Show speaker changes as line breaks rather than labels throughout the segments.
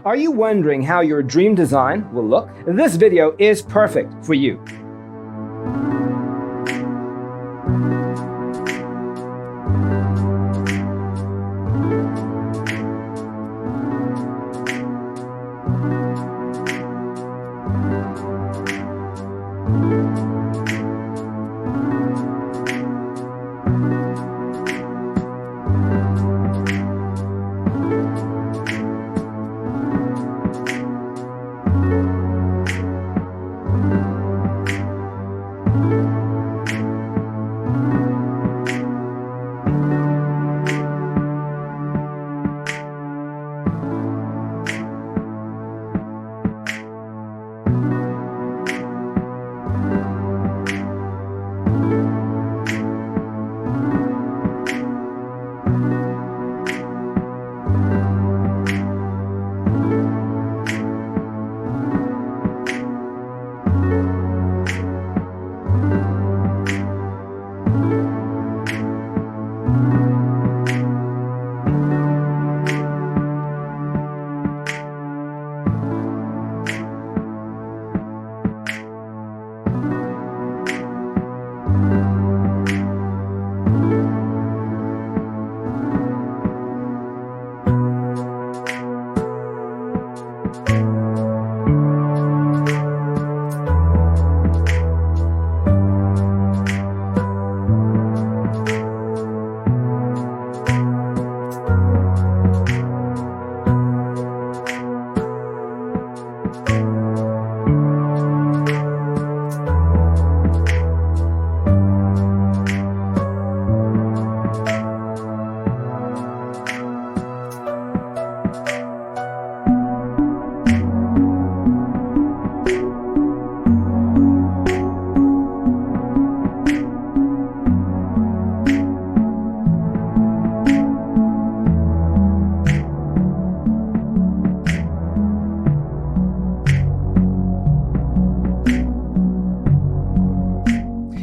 Are you wondering how your dream design will look? This video is perfect for you.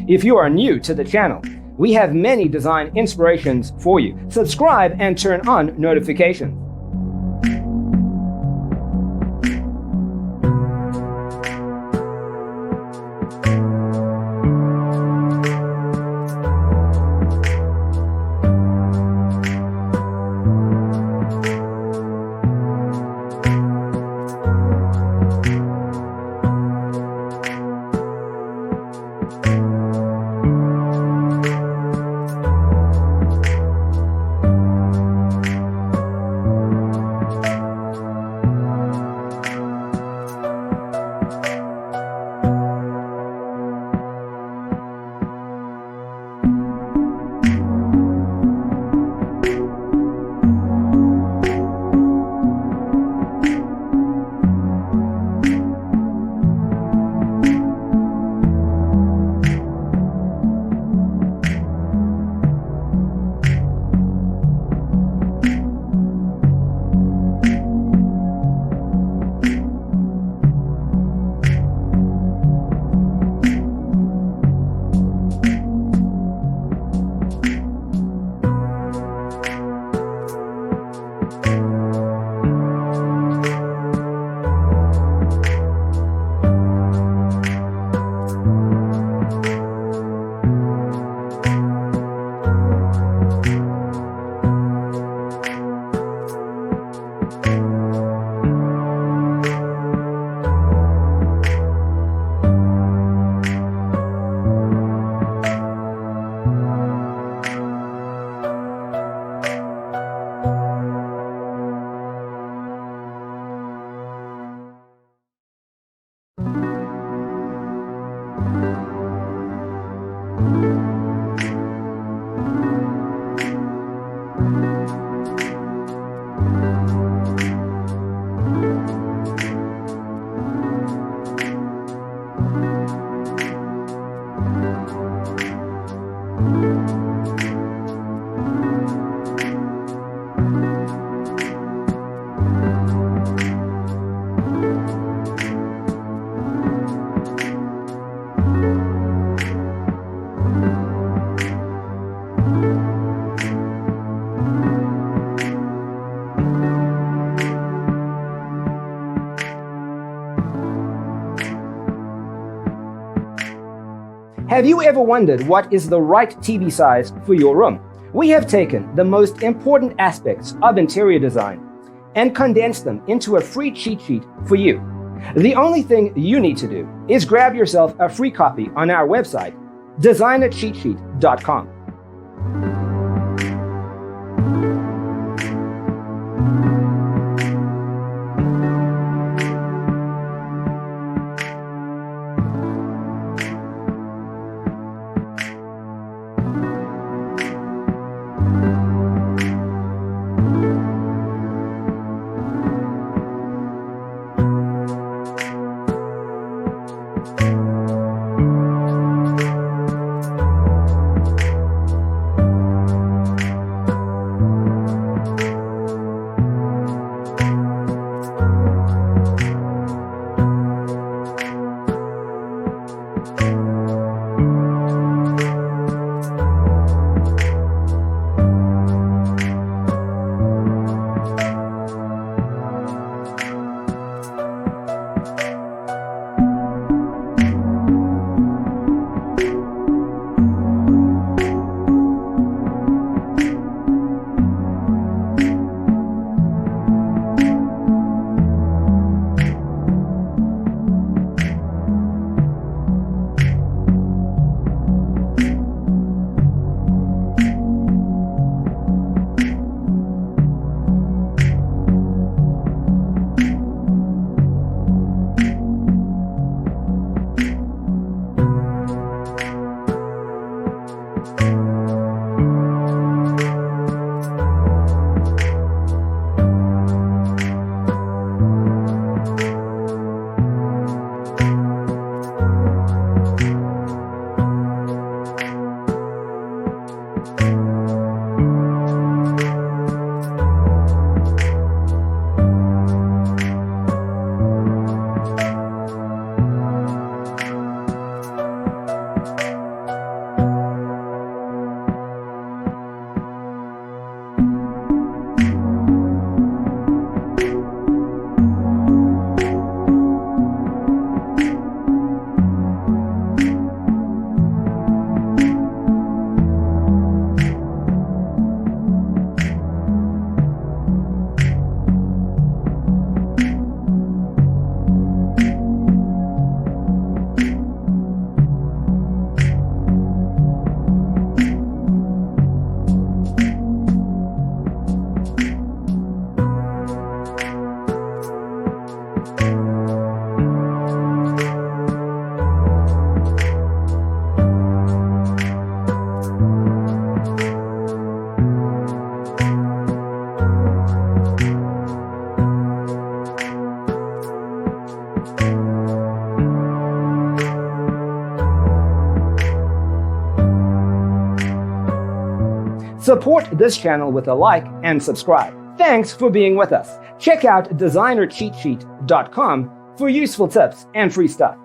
If you are new to the channel, we have many design inspirations for you. Subscribe and turn on notifications. Have you ever wondered what is the right TV size for your room? We have taken the most important aspects of interior design and condensed them into a free cheat sheet for you. The only thing you need to do is grab yourself a free copy on our website, designercheatsheet.com. Support this channel with a like and subscribe. Thanks for being with us. Check out designercheatsheet.com for useful tips and free stuff.